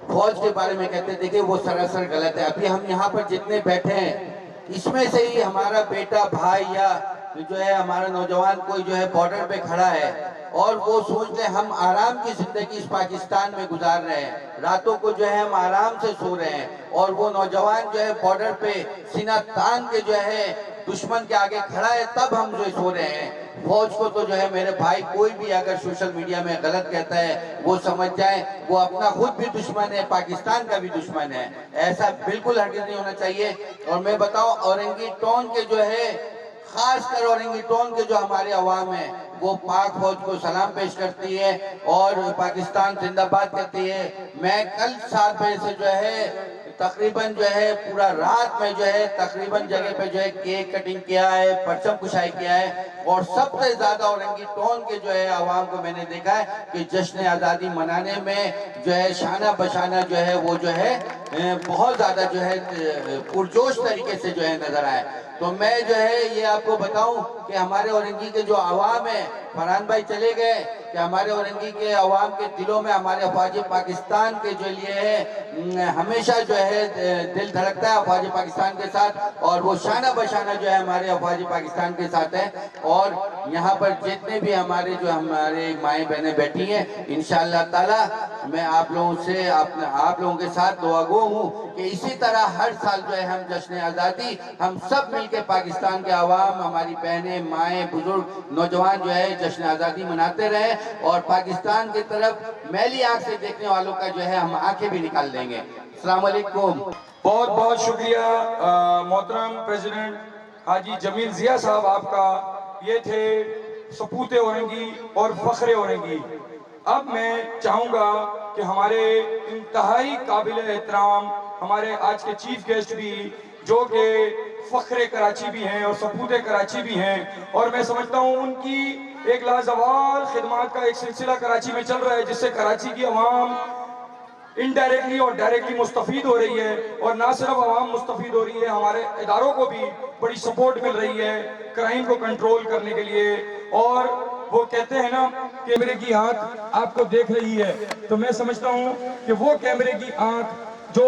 فوج کے بارے میں کہتے ہیں، دیکھیں وہ سراسر غلط ہے. ابھی ہم یہاں پر جتنے بیٹھے ہیں اس میں سے ہی ہمارا بیٹا بھائی یا جو ہے ہمارا نوجوان کوئی جو ہے بارڈر پہ کھڑا ہے اور وہ سوچتے ہیں ہم آرام کی زندگی اس پاکستان میں گزار رہے ہیں، راتوں کو جو ہے ہم آرام سے سو رہے ہیں، اور وہ نوجوان جو ہے بارڈر پہ سینہ تان کے جو ہے دشمن کے آگے کھڑا ہے، تب ہم جو سو رہے ہیں. فوج کو تو جو ہے میرے بھائی کوئی بھی اگر سوشل میڈیا میں غلط کہتا ہے وہ سمجھ جائیں وہ اپنا خود بھی دشمن ہے، پاکستان کا بھی دشمن ہے. ایسا بالکل ہرگز نہیں ہونا چاہیے. اور میں بتاؤں اورنگی ٹون کے جو ہے خاص کر اورنگی ٹون کے جو ہمارے عوام ہیں وہ پاک فوج کو سلام پیش کرتی ہے اور پاکستان زندہ باد کرتی ہے. میں کل 7 بجے سے جو ہے تقریباً جو ہے پورا رات میں جو ہے تقریباً جگہ پہ جو ہے کیک کٹنگ کیا ہے، پرچم کشائی کیا ہے، اور سب سے زیادہ اورنگی ٹون کے جو ہے عوام کو میں نے دیکھا ہے کہ جشن آزادی منانے میں جو ہے شانہ بشانہ جو ہے وہ جو ہے بہت زیادہ جو ہے پرجوش طریقے سے جو ہے نظر آئے. تو میں جو ہے یہ آپ کو بتاؤں کہ ہمارے اورنگی کے جو عوام ہیں، فرحان بھائی چلے گئے کہ ہمارے اورنگی کے عوام کے دلوں میں ہمارے افواج پاکستان کے جو لیے ہے ہمیشہ جو ہے دل دھڑکتا ہے افواج پاکستان کے ساتھ، اور وہ شانہ بشانہ جو ہے ہمارے افواج پاکستان کے ساتھ ہے. اور یہاں پر جتنے بھی ہمارے جو ہمارے مائیں بہنیں بیٹھی ہیں انشاءاللہ تعالی میں آپ لوگوں سے آپ لوگوں کے ساتھ دعا گو ہوں کہ اسی طرح ہر سال جو ہے ہم جشن آزادی ہم سب مل کے پاکستان کے عوام، ہماری بہنیں، مائیں، بزرگ، نوجوان جو ہے جشن آزادی مناتے رہیں، اور پاکستان کی طرف میلی آنکھ سے دیکھنے والوں کا جو ہے ہم آنکھیں بھی نکال دیں گے. السلام علیکم. بہت بہت شکریہ محترم پریزیڈنٹ حاجی جمیل ضیاء صاحب آپ کا. یہ تھے سپوت اورنگی اور فخر اورنگی. اب میں چاہوں گا کہ ہمارے انتہائی قابل احترام ہمارے آج کے چیف گیسٹ بھی جو کہ فخر کراچی بھی ہیں اور سپوت کراچی بھی ہیں، اور میں سمجھتا ہوں ان کی ایک لازوال خدمات کا ایک سلسلہ کراچی میں چل رہا ہے جس سے کراچی کی عوام انڈائریکٹلی اور ڈائریکٹلی مستفید ہو رہی ہے، اور نہ صرف عوام مستفید ہو رہی ہے، ہمارے اداروں کو بھی بڑی سپورٹ مل رہی ہے کرائم کو کنٹرول کرنے کے لیے. اور وہ کہتے ہیں نا کیمرے کی آنکھ آپ کو دیکھ رہی ہے، تو میں سمجھتا ہوں کہ وہ کیمرے کی آنکھ جو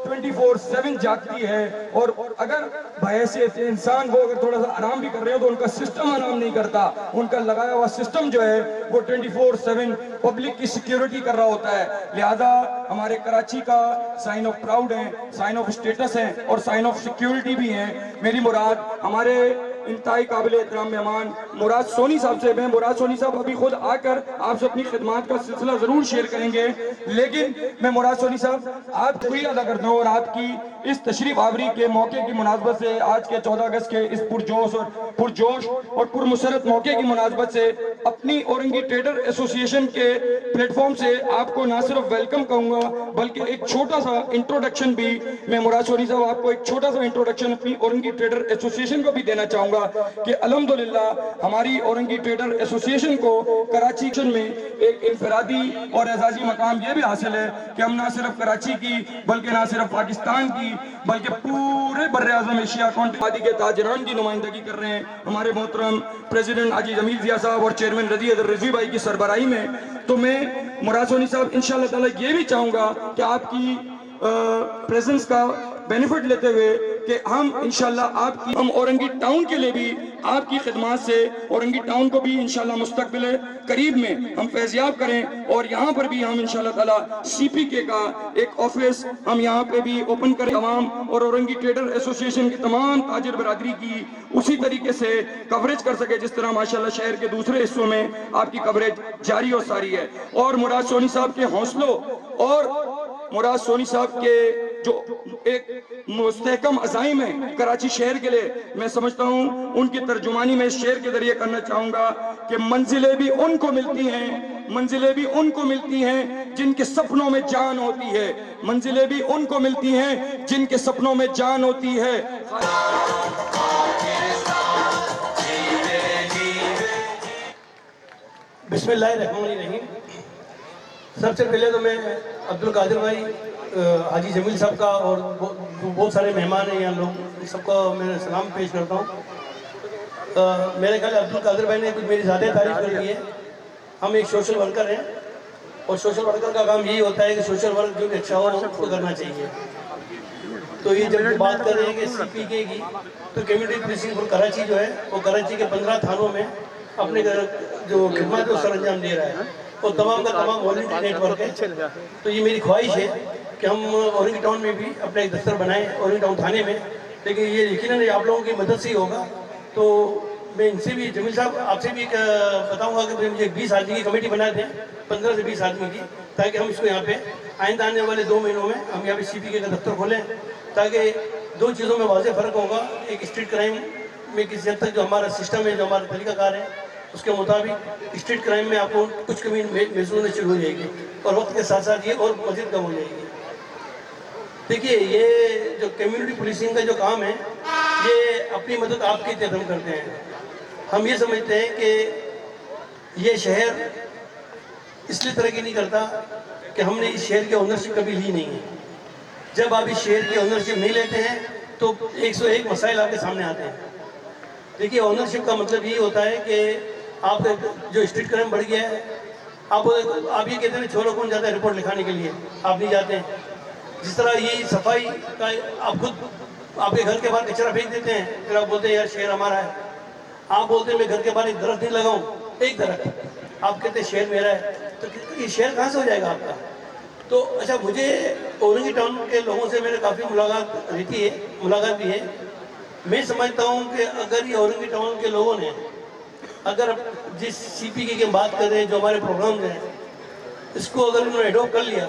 24/7 جاگتی ہے، اور اگر بحیثیت انسان وہ اگر تھوڑا سا آرام بھی کر رہے ہو تو ان کا سسٹم آرام نہیں کرتا. ان کا لگایا ہوا سسٹم جو ہے وہ 24/7 پبلک کی سیکیورٹی کر رہا ہوتا ہے. لہذا ہمارے کراچی کا سائن آف پراؤڈ ہیں، سائن آف اسٹیٹس ہیں اور سائن آف سیکیورٹی بھی ہیں. میری مراد ہمارے انتہائی قابل احترام مہمان مراد سونی صاحب سے ہیں. مراد سونی صاحب ابھی خود آ کر آپ سے اپنی خدمات کا سلسلہ ضرور شیئر کریں گے، لیکن میں مراد سونی صاحب آپ کو شکریہ ادا کرتا ہوں، اور آپ کی اس تشریف آوری کے موقع کی مناسبت سے آج کے 14 اگست کے اس پرجوش اور پرمسرت موقع کی مناسبت سے اپنی اورنگی ٹریڈر ایسوسی ایشن کے پلیٹ فارم سے آپ کو نہ صرف ویلکم کہوں گا بلکہ ایک چھوٹا سا انٹروڈکشن بھی میں مراد سونی صاحب آپ کو ایک چھوٹا سا انٹروڈکشن اپنی اورنگی ٹریڈر ایسوسی ایشن کو بھی دینا چاہوں گا کہ الحمدللہ ہماری اورنگی ٹریڈر ایسوسی ایشن کو کراچی میں ایک انفرادی اور اعزازی مقام یہ بھی حاصل ہے کہ ہم نہ صرف کراچی کی بلکہ نہ صرف پاکستان کی بلکہ پورے بر اعظم ایشیا کانٹیننٹ کے تاجران کی نمائندگی کر رہے ہیں ہمارے محترم پریزیڈنٹ حاجی جمیل ضیاء صاحب اور چیئرمین رضی حیدر رضوی بھائی کی سربراہی میں. تو میں مراد سونی صاحب انشاءاللہ تعالی یہ بھی چاہوں گا کہ آپ کی پریزنس کا بینیفٹ لیتے ہوئے کہ ہم انشاءاللہ آپ کی ہم اورنگی ٹاؤن کے لئے بھی آپ کی خدمات سے اورنگی ٹاؤن کو بھی انشاءاللہ مستقبل قریب میں ہم فیضیاب کریں, اور یہاں پر بھی ہم انشاءاللہ تعالی سی پی کے کا ایک آفس ہم یہاں پہ بھی اوپن کریں. عوام اور اورنگی ٹریڈر ایسوسی ایشن کی تمام تاجر برادری کی اسی طریقے سے کوریج کر سکے جس طرح ماشاءاللہ شہر کے دوسرے حصوں میں آپ کی کوریج جاری اور ساری ہے. اور مراد سونی صاحب کے حوصلوں اور مراد سونی صاحب کے جو ایک مستحکم عزائم ہیں کراچی شہر کے لئے, میں سمجھتا ہوں ان کی ترجمانی میں اس شعر کے ذریعے کرنا چاہوں گا کہ منزلیں بھی ان کو ملتی ہیں, منزلیں بھی ان کو ملتی ہیں جن کے سپنوں میں جان ہوتی ہے, منزلیں بھی ان کو ملتی ہیں جن کے سپنوں میں جان ہوتی ہے. بسم اللہ الرحمن الرحیم. سب سے پہلے تو میں عبدالقادر بھائی, حاجی جمیل صاحب کا اور بہت سارے مہمان ہیں یہاں لوگ, سب کو میں سلام پیش کرتا ہوں. میرے خیال عبدالقادر بھائی نے کچھ میری زیادہ تعریف کر دی ہے. ہم ایک سوشل ورکر ہیں اور سوشل ورکر کا کام یہی ہوتا ہے کہ سوشل ورک جو بھی اچھا ہو اس کو کرنا چاہیے. تو یہ جب بات کر رہے ہیں کہ سی پی کے کی، تو کمیونٹی پولیسنگ فور کراچی جو ہے وہ کراچی کے 15 تھانوں میں اپنے جو خدمات کو سر انجام دے رہا ہے، اور تمام کا تمام والنٹری نیٹ ورک ہے. تو یہ میری خواہش ہے کہ ہم اورنگی ٹاؤن میں بھی اپنا ایک دفتر بنائیں، اورنگی ٹاؤن تھانے میں. لیکن یہ یقیناً آپ لوگوں کی مدد سے ہی ہوگا. تو میں ان سے بھی، جمیل صاحب آپ سے بھی بتاؤں گا کہ مجھے 20 آدمی کی کمیٹی بنا دیں، 15 سے 20 آدمی کی، تاکہ ہم اس کو یہاں پہ آئندہ آنے والے 2 مہینوں میں ہم یہاں پہ سی پی کے کا دفتر کھولیں. تاکہ 2 چیزوں میں واضح فرق ہوگا. ایک اسٹریٹ کرائم میں کسی حد تک جو ہمارا سسٹم ہے، جو ہمارا طریقہ کار ہے، اس کے مطابق اسٹریٹ کرائم میں آپ کو کچھ کمی محسوس ہونے شروع ہو جائے گی، اور وقت کے ساتھ ساتھ یہ اور مزید کم ہو جائے گی. دیکھیے یہ جو کمیونٹی پولیسنگ کا جو کام ہے، یہ اپنی مدد آپ کے تحت ہم کرتے ہیں. ہم یہ سمجھتے ہیں کہ یہ شہر اس لیے ترقی نہیں کرتا کہ ہم نے اس شہر کی اونرشپ کبھی لی نہیں ہے. جب آپ اس شہر کی اونرشپ نہیں لیتے ہیں تو 101 مسائل آپ کے سامنے آتے ہیں. دیکھیے اونرشپ کا مطلب یہ ہوتا ہے کہ آپ جو اسٹریٹ کرائم بڑھ گیا ہے، آپ یہ کہتے ہیں چھوڑو کون جاتا ہے رپورٹ لکھانے کے لیے، آپ نہیں جاتے ہیں. جس طرح یہ صفائی کا آپ خود آپ کے گھر کے باہر کچرا پھینک دیتے ہیں، پھر آپ بولتے ہیں یار شہر ہمارا ہے. آپ بولتے ہیں میں گھر کے باہر ایک درخت نہیں لگاؤں، ایک درخت، آپ کہتے ہیں شہر میرا ہے. تو یہ شہر کہاں سے ہو جائے گا آپ کا؟ تو اچھا، مجھے اورنگی ٹاؤن کے لوگوں سے میرے کافی ملاقات بھی ہے. میں سمجھتا ہوں کہ اگر یہ اورنگی ٹاؤن کے لوگوں نے اگر جس سی پی کی بات کر رہے ہیں، جو ہمارے پروگرامز ہیں، اس کو اگر انہوں نے ایڈوپٹ کر لیا،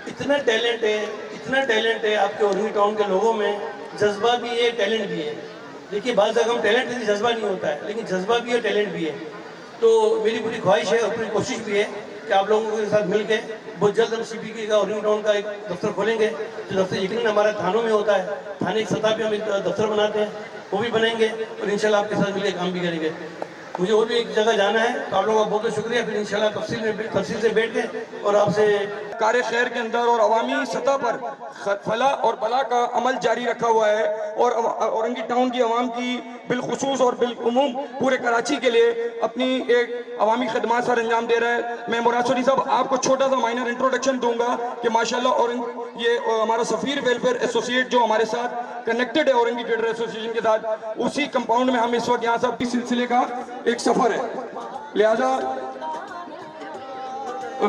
اتنا ٹیلنٹ ہے آپ کے اورنگی ٹاؤن کے لوگوں میں. جذبہ بھی ہے، ٹیلنٹ بھی ہے. دیکھیے بعض جگہ ہم ٹیلنٹ نہیں، جذبہ نہیں ہوتا ہے، لیکن جذبہ بھی ہے، ٹیلنٹ بھی ہے. تو میری پوری خواہش ہے اور پوری کوشش بھی ہے کہ آپ لوگوں کے ساتھ مل کے بہت جلد ہم سی پی کے کا اورنگی ٹاؤن کا ایک دفتر کھولیں گے. جو دفتر یقیناً ہمارے تھانوں میں ہوتا ہے، تھانے کی سطح پہ ہم ایک دفتر بناتے ہیں، وہ بھی بنائیں گے اور انشاءاللہ آپ کے ساتھ مل کے کام بھی کریں گے. مجھے اور بھی ایک جگہ جانا ہے، تو آپ لوگوں کا بہت بہت شکریہ. پھر انشاءاللہ تفصیل سے بیٹھ کے اور آپ سے کار خیر کے اندر اور عوامی سطح پر فلاح اور بلا کا عمل جاری رکھا ہوا ہے، اور اورنگی ٹاؤن کی عوام کی بالخصوص اور بالعموم پورے کراچی کے لیے اپنی ایک عوامی خدمات سر انجام دے رہا ہے. میں مراد سوری صاحب آپ کو چھوٹا سا مائنر انٹروڈکشن دوں گا کہ ماشاءاللہ یہ ہمارا سفیر ویلفیئر ایسوسیٹ جو ہمارے ساتھ کنیکٹڈ ہے اورنگی ٹریڈر ایسوسیشن کے ساتھ، اسی کمپاؤنڈ میں ہم اس وقت یہاں سب کی سلسلے کا ایک سفر ہے. لہذا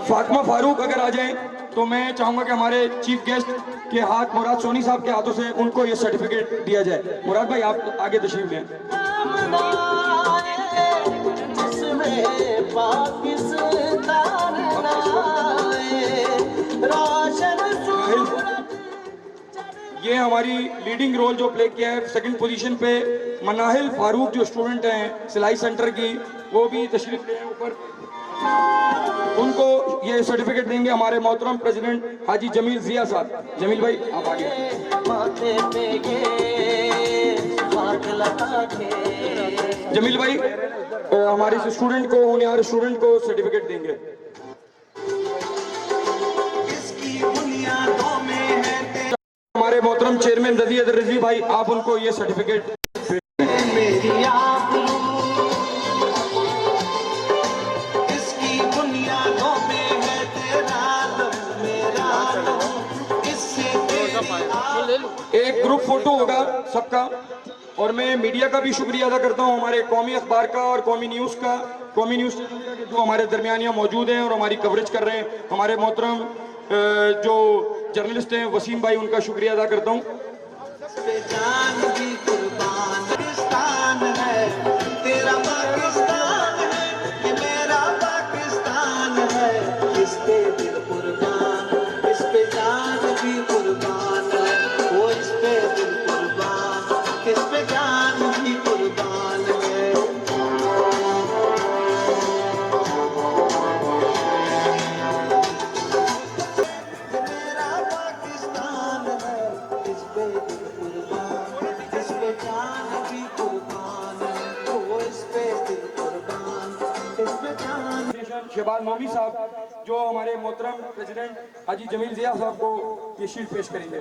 فاطمہ فاروق اگر آ جائیں تو میں چاہوں گا کہ ہمارے چیف گیسٹ کے ہاتھ مراد سونی صاحب کے ہاتھوں سے ان کو یہ سرٹیفکیٹ دیا جائے. مراد بھائی آپ آگے تشریف لیں. یہ ہماری لیڈنگ رول جو پلے کیا ہے، سیکنڈ پوزیشن پہ مناہل فاروق جو اسٹوڈنٹ ہیں سلائی سینٹر کی، وہ بھی تشریف لے ہیں اوپر. ان کو یہ سرٹیفکیٹ دیں گے ہمارے محترم پریزیڈنٹ حاجی جمیل ضیاء صاحب. جمیل بھائی آپ آگے. جمیل بھائی ہمارے اسٹوڈنٹ کو، ہونہار اسٹوڈنٹ کو سرٹیفکیٹ دیں گے. ہمارے محترم چیئرمین رضی ادر رضوی بھائی، آپ ان کو یہ سرٹیفکیٹ. ایک گروپ فوٹو ہوگا سب کا، اور میں میڈیا کا بھی شکریہ ادا کرتا ہوں، ہمارے قومی اخبار کا اور قومی نیوز چینل کا، جو ہمارے درمیان یہاں موجود ہیں اور ہماری کوریج کر رہے ہیں. ہمارے محترم جو جرنلسٹ ہیں وسیم بھائی، ان کا شکریہ ادا کرتا ہوں. شہباز مومی صاحب جو ہمارے محترم پریزیڈنٹ حاجی جمیل ضیاء صاحب کو یہ شیلڈ پیش کریں گے.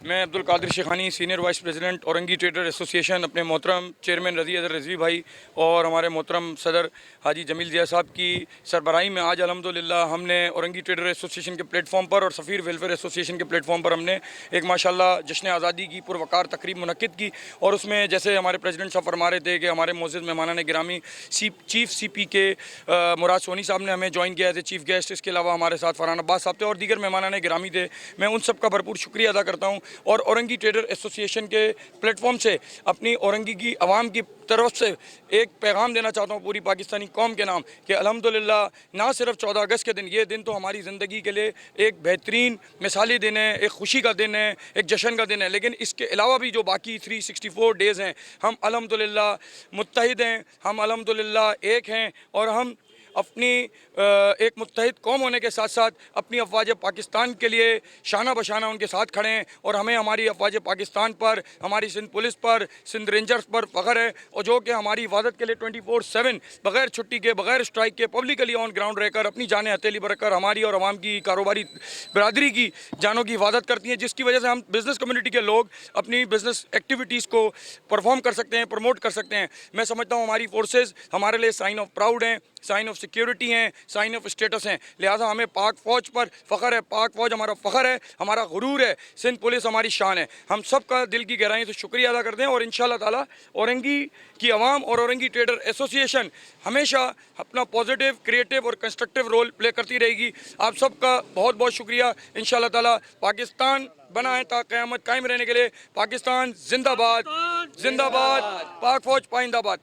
میں Abdul Qadir Shaikhani senior vice president Orangi trader association اپنے محترم چیئرمین رضی اظہر رضوی بھائی اور ہمارے محترم صدر حاجی جمیل ضیاء صاحب کی سربراہی میں آج الحمدللہ ہم نے اورنگی ٹریڈر ایسوسیشن کے پلیٹ فارم پر اور سفیر ویلفیئر ایسوسیشن کے پلیٹ فارم پر ہم نے ایک ماشاءاللہ جشن آزادی کی پروقار تقریب منعقد کی. اور اس میں جیسے ہمارے پریزیڈنٹ صاحب فرما رہے تھے کہ ہمارے معزز مہمانان گرامی چیف سی پی کے مراد سونی صاحب نے ہمیں جوائن کیا ایز اے چیف گیسٹ. اس کے علاوہ ہمارے ساتھ فرحان عباس صاحب تھے اور دیگر مہمانان گرامی تھے. میں ان سب کا بھرپور شکریہ ادا کرتا ہوں اور اورنگی ٹریڈر ایسوسیشن کے پلیٹ فارم سے اپنی اورنگی کی عوام کی طرف سے ایک پیغام دینا چاہتا ہوں پوری پاکستانی قوم کے نام کہ الحمدللہ نہ صرف 14 اگست کے دن، یہ دن تو ہماری زندگی کے لیے ایک بہترین مثالی دن ہے، ایک خوشی کا دن ہے، ایک جشن کا دن ہے، لیکن اس کے علاوہ بھی جو باقی 364 ڈیز ہیں ہم الحمدللہ متحد ہیں، ہم الحمدللہ ایک ہیں اور ہم اپنی ایک متحد قوم ہونے کے ساتھ ساتھ اپنی افواج پاکستان کے لیے شانہ بشانہ ان کے ساتھ کھڑے ہیں. اور ہمیں ہماری افواج پاکستان پر، ہماری سندھ پولیس پر، سندھ رینجرز پر فخر ہے اور جو کہ ہماری حفاظت کے لیے 24/7 بغیر چھٹی کے، بغیر اسٹرائک کے پبلکلی آن گراؤنڈ رہ کر اپنی جانیں ہتھیلی پر رکھ کر ہماری اور عوام کی کاروباری برادری کی جانوں کی حفاظت کرتی ہیں، جس کی وجہ سے ہم بزنس کمیونٹی کے لوگ اپنی بزنس ایکٹیویٹیز کو پرفارم کر سکتے ہیں، پروموٹ کر سکتے ہیں. میں سمجھتا ہوں ہماری فورسز ہمارے لیے سائن آف پراؤڈ ہیں، سائن آف سیکیورٹی ہیں، سائن آف اسٹیٹس ہیں. لہٰذا ہمیں پاک فوج پر فخر ہے، پاک فوج ہمارا فخر ہے، ہمارا غرور ہے، سندھ پولیس ہماری شان ہے. ہم سب کا دل کی گہرائی سے شکریہ ادا کرتے ہیں اور انشاءاللہ تعالیٰ اورنگی کی عوام اور اورنگی ٹریڈر ایسوسیشن ہمیشہ اپنا پازیٹیو، کریٹیو اور کنسٹرکٹیو رول پلے کرتی رہے گی. آپ سب کا بہت بہت شکریہ. انشاءاللہ تعالیٰ پاکستان بنا ہے تا قیامت قائم رہنے کے لیے. پاکستان زندہ باد، زندہ باد، پاک فوج پائندہ باد.